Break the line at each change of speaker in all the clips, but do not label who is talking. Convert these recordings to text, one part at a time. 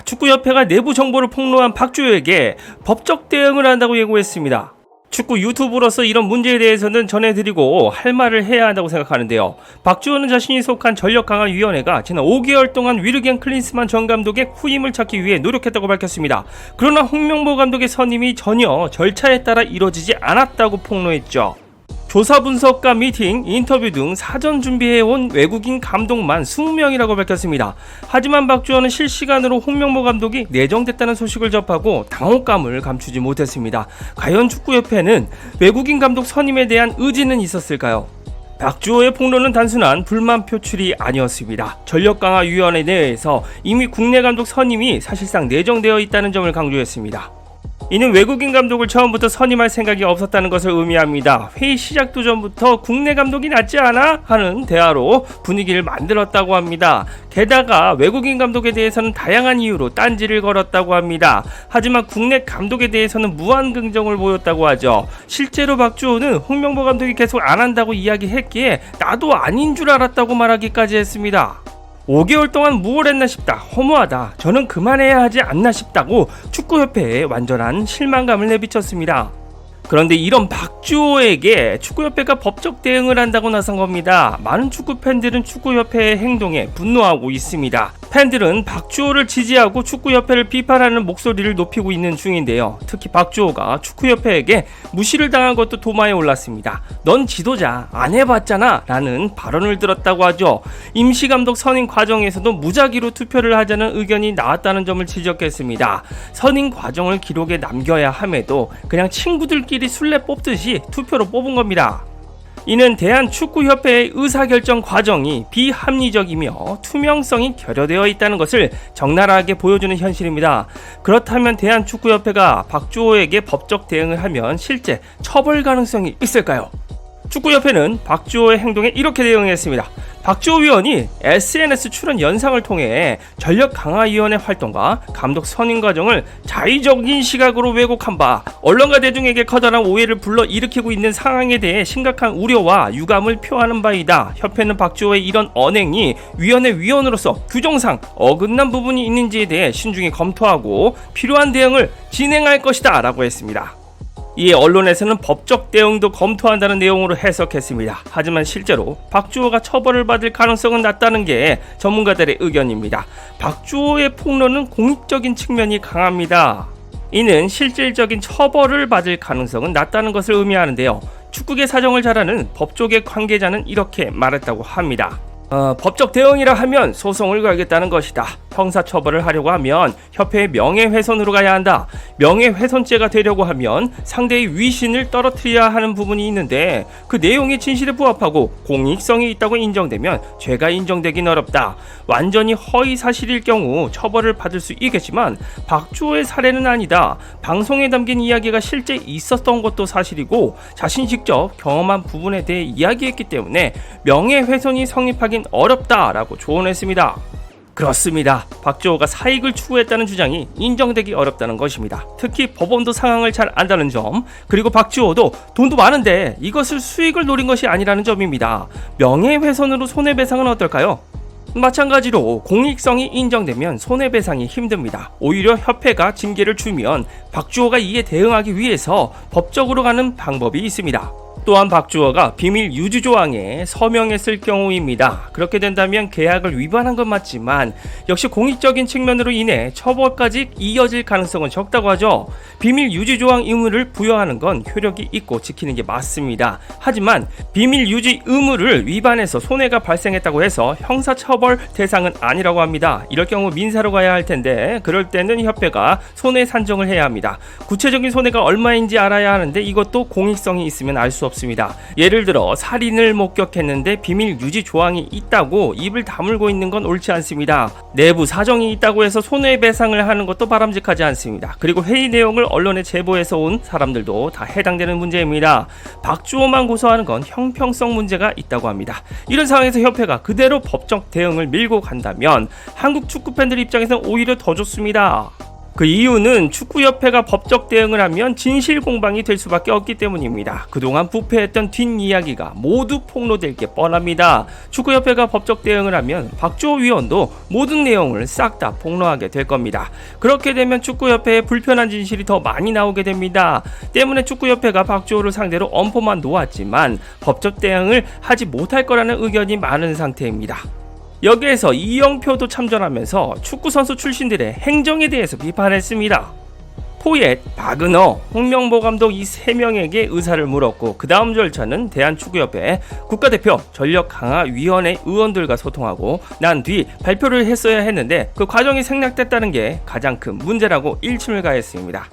축구협회가 내부 정보를 폭로한 박주호에게 법적 대응을 한다고 예고했습니다. 축구 유튜브로서 이런 문제에 대해서는 전해드리고 할 말을 해야 한다고 생각하는데요. 박주호는 자신이 속한 전력강화위원회가 지난 5개월 동안 위르겐 클린스만 전 감독의 후임을 찾기 위해 노력했다고 밝혔습니다. 그러나 홍명보 감독의 선임이 전혀 절차에 따라 이루어지지 않았다고 폭로했죠. 조사 분석과 미팅, 인터뷰 등 사전 준비해온 외국인 감독만 20명이라고 밝혔습니다. 하지만 박주호는 실시간으로 홍명보 감독이 내정됐다는 소식을 접하고 당혹감을 감추지 못했습니다. 과연 축구협회는 외국인 감독 선임에 대한 의지는 있었을까요? 박주호의 폭로는 단순한 불만 표출이 아니었습니다. 전력강화위원회 내에서 이미 국내 감독 선임이 사실상 내정되어 있다는 점을 강조했습니다. 이는 외국인 감독을 처음부터 선임할 생각이 없었다는 것을 의미합니다. 회의 시작도 전부터 국내 감독이 낫지 않아? 하는 대화로 분위기를 만들었다고 합니다. 게다가 외국인 감독에 대해서는 다양한 이유로 딴지를 걸었다고 합니다. 하지만 국내 감독에 대해서는 무한 긍정을 보였다고 하죠. 실제로 박주호는 홍명보 감독이 계속 안 한다고 이야기했기에 나도 아닌 줄 알았다고 말하기까지 했습니다. 5개월 동안 무엇 했나 싶다, 허무하다, 저는 그만해야 하지 않나 싶다고 축구협회에 완전한 실망감을 내비쳤습니다. 그런데 이런 박주호에게 축구협회가 법적 대응을 한다고 나선 겁니다. 많은 축구팬들은 축구협회의 행동에 분노하고 있습니다. 팬들은 박주호를 지지하고 축구협회를 비판하는 목소리를 높이고 있는 중인데요. 특히 박주호가 축구협회에게 무시를 당한 것도 도마에 올랐습니다. 넌 지도자 안 해봤잖아 라는 발언을 들었다고 하죠. 임시감독 선임 과정에서도 무작위로 투표를 하자는 의견이 나왔다는 점을 지적했습니다. 선임 과정을 기록에 남겨야 함에도 그냥 친구들끼리 술래 뽑듯이 투표로 뽑은 겁니다. 이는 대한축구협회의 의사결정 과정이 비합리적이며 투명성이 결여되어 있다는 것을 적나라하게 보여주는 현실입니다. 그렇다면 대한축구협회가 박주호에게 법적 대응을 하면 실제 처벌 가능성이 있을까요? 축구협회는 박주호의 행동에 이렇게 대응했습니다. 박주호 위원이 SNS 출연 영상을 통해 전력강화위원회 활동과 감독 선임 과정을 자의적인 시각으로 왜곡한 바 언론과 대중에게 커다란 오해를 불러일으키고 있는 상황에 대해 심각한 우려와 유감을 표하는 바이다. 협회는 박주호의 이런 언행이 위원회 위원으로서 규정상 어긋난 부분이 있는지에 대해 신중히 검토하고 필요한 대응을 진행할 것이다 라고 했습니다. 이에 언론에서는 법적 대응도 검토한다는 내용으로 해석했습니다. 하지만 실제로 박주호가 처벌을 받을 가능성은 낮다는 게 전문가들의 의견입니다. 박주호의 폭로는 공익적인 측면이 강합니다. 이는 실질적인 처벌을 받을 가능성은 낮다는 것을 의미하는데요. 축구계 사정을 잘 아는 법조계 관계자는 이렇게 말했다고 합니다. 법적 대응이라 하면 소송을 걸겠다는 것이다. 형사처벌을 하려고 하면 협회의 명예훼손으로 가야 한다. 명예훼손죄가 되려고 하면 상대의 위신을 떨어뜨려야 하는 부분이 있는데 그 내용이 진실에 부합하고 공익성이 있다고 인정되면 죄가 인정되긴 어렵다. 완전히 허위사실일 경우 처벌을 받을 수 있겠지만 박주호의 사례는 아니다. 방송에 담긴 이야기가 실제 있었던 것도 사실이고 자신이 직접 경험한 부분에 대해 이야기했기 때문에 명예훼손이 성립하긴 어렵다라고 조언했습니다. 그렇습니다. 박주호가 사익을 추구했다는 주장이 인정되기 어렵다는 것입니다. 특히 법원도 상황을 잘 안다는 점, 그리고 박주호도 돈도 많은데 이것을 수익을 노린 것이 아니라는 점입니다. 명예훼손으로 손해배상은 어떨까요? 마찬가지로 공익성이 인정되면 손해배상이 힘듭니다. 오히려 협회가 징계를 주면 박주호가 이에 대응하기 위해서 법적으로 가는 방법이 있습니다. 또한 박주호가 비밀 유지 조항에 서명했을 경우입니다. 그렇게 된다면 계약을 위반한 건 맞지만 역시 공익적인 측면으로 인해 처벌까지 이어질 가능성은 적다고 하죠. 비밀 유지 조항 의무를 부여하는 건 효력이 있고 지키는 게 맞습니다. 하지만 비밀 유지 의무를 위반해서 손해가 발생했다고 해서 형사처벌 대상은 아니라고 합니다. 이럴 경우 민사로 가야 할 텐데 그럴 때는 협회가 손해 산정을 해야 합니다. 구체적인 손해가 얼마인지 알아야 하는데 이것도 공익성이 있으면 알 수 없습니다. 예를 들어 살인을 목격했는데 비밀 유지 조항이 있다고 입을 다물고 있는 건 옳지 않습니다. 내부 사정이 있다고 해서 손해배상을 하는 것도 바람직하지 않습니다. 그리고 회의 내용을 언론에 제보해서 온 사람들도 다 해당되는 문제입니다. 박주호만 고소하는 건 형평성 문제가 있다고 합니다. 이런 상황에서 협회가 그대로 법적 대응을 밀고 간다면 한국 축구팬들 입장에서는 오히려 더 좋습니다. 그 이유는 축구협회가 법적 대응을 하면 진실공방이 될 수밖에 없기 때문입니다. 그동안 부패했던 뒷이야기가 모두 폭로될 게 뻔합니다. 축구협회가 법적 대응을 하면 박주호 위원도 모든 내용을 싹 다 폭로하게 될 겁니다. 그렇게 되면 축구협회의 불편한 진실이 더 많이 나오게 됩니다. 때문에 축구협회가 박주호를 상대로 엄포만 놓았지만 법적 대응을 하지 못할 거라는 의견이 많은 상태입니다. 여기에서 이영표도 참전하면서 축구선수 출신들의 행정에 대해서 비판했습니다. 포옙, 박은호, 홍명보 감독 이 3명에게 의사를 물었고 그 다음 절차는 대한축구협회 국가대표 전력강화위원회 의원들과 소통하고 난 뒤 발표를 했어야 했는데 그 과정이 생략됐다는 게 가장 큰 문제라고 일침을 가했습니다.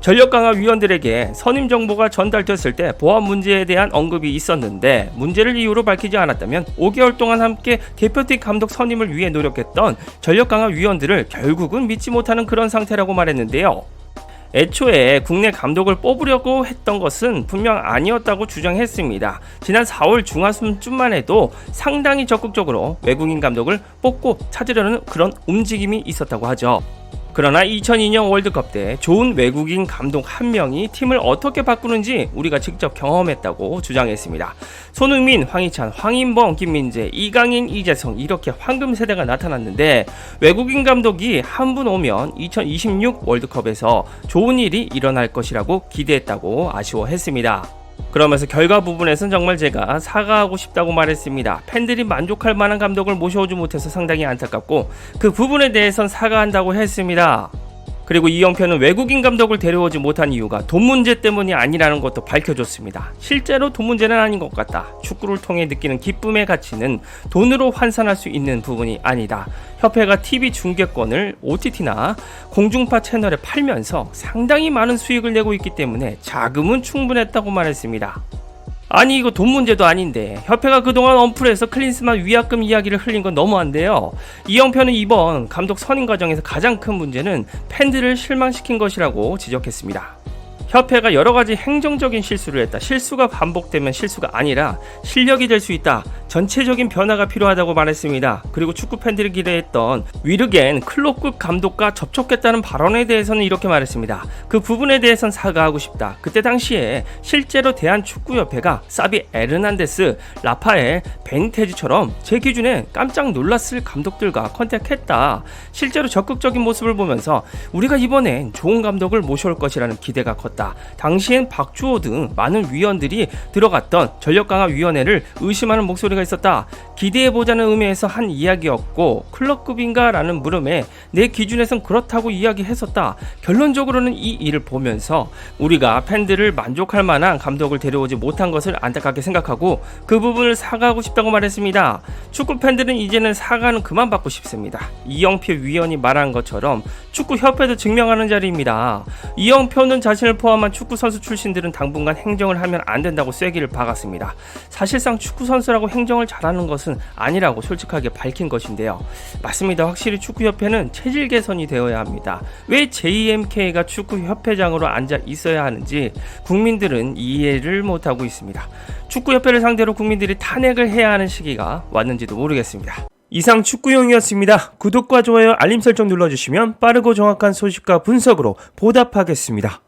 전력강화위원들에게 선임 정보가 전달됐을 때 보안 문제에 대한 언급이 있었는데 문제를 이유로 밝히지 않았다면 5개월 동안 함께 대표팀 감독 선임을 위해 노력했던 전력강화위원들을 결국은 믿지 못하는 그런 상태라고 말했는데요. 애초에 국내 감독을 뽑으려고 했던 것은 분명 아니었다고 주장했습니다. 지난 4월 중하순쯤만 해도 상당히 적극적으로 외국인 감독을 뽑고 찾으려는 그런 움직임이 있었다고 하죠. 그러나 2002년 월드컵 때 좋은 외국인 감독 한 명이 팀을 어떻게 바꾸는지 우리가 직접 경험했다고 주장했습니다. 손흥민, 황희찬, 황인범, 김민재, 이강인, 이재성 이렇게 황금 세대가 나타났는데 외국인 감독이 한 분 오면 2026 월드컵에서 좋은 일이 일어날 것이라고 기대했다고 아쉬워했습니다. 그러면서 결과 부분에선 정말 제가 사과하고 싶다고 말했습니다. 팬들이 만족할 만한 감독을 모셔오지 못해서 상당히 안타깝고 그 부분에 대해선 사과한다고 했습니다. 그리고 이영표는 외국인 감독을 데려오지 못한 이유가 돈 문제 때문이 아니라는 것도 밝혀줬습니다. 실제로 돈 문제는 아닌 것 같다. 축구를 통해 느끼는 기쁨의 가치는 돈으로 환산할 수 있는 부분이 아니다. 협회가 TV 중계권을 OTT나 공중파 채널에 팔면서 상당히 많은 수익을 내고 있기 때문에 자금은 충분했다고 말했습니다. 아니 이거 돈 문제도 아닌데 협회가 그동안 언플에서 클린스만 위약금 이야기를 흘린 건 너무한데요. 이영표는 이번 감독 선임 과정에서 가장 큰 문제는 팬들을 실망시킨 것이라고 지적했습니다. 협회가 여러가지 행정적인 실수를 했다. 실수가 반복되면 실수가 아니라 실력이 될 수 있다. 전체적인 변화가 필요하다고 말했습니다. 그리고 축구 팬들이 기대했던 위르겐 클롭급 감독과 접촉했다는 발언에 대해서는 이렇게 말했습니다. 그 부분에 대해선 사과하고 싶다. 그때 당시에 실제로 대한축구협회가 사비 에르난데스, 라파엘, 베니테즈처럼 제 기준에 깜짝 놀랐을 감독들과 컨택했다. 실제로 적극적인 모습을 보면서 우리가 이번엔 좋은 감독을 모셔올 것이라는 기대가 컸다. 당시엔 박주호 등 많은 위원들이 들어갔던 전력강화위원회를 의심하는 목소리가 있었다. 기대해보자는 의미에서 한 이야기였고 클럽급인가 라는 물음에 내 기준에선 그렇다고 이야기했었다. 결론적으로는 이 일을 보면서 우리가 팬들을 만족할 만한 감독을 데려오지 못한 것을 안타깝게 생각하고 그 부분을 사과하고 싶다고 말했습니다. 축구 팬들은 이제는 사과는 그만 받고 싶습니다. 이영표 위원이 말한 것처럼 축구협회도 증명하는 자리입니다. 이영표는 자신을 포함한 축구선수 출신들은 당분간 행정을 하면 안 된다고 쐐기를 박았습니다. 사실상 축구선수라고 행정을 잘하는 것은 아니라고 솔직하게 밝힌 것인데요. 맞습니다. 확실히 축구협회는 체질 개선이 되어야 합니다. 왜 JMK가 축구협회장으로 앉아 있어야 하는지 국민들은 이해를 못하고 있습니다. 축구협회를 상대로 국민들이 탄핵을 해야 하는 시기가 왔는지도 모르겠습니다. 이상 축구용이었습니다. 구독과 좋아요, 알림 설정 눌러주시면 빠르고 정확한 소식과 분석으로 보답하겠습니다.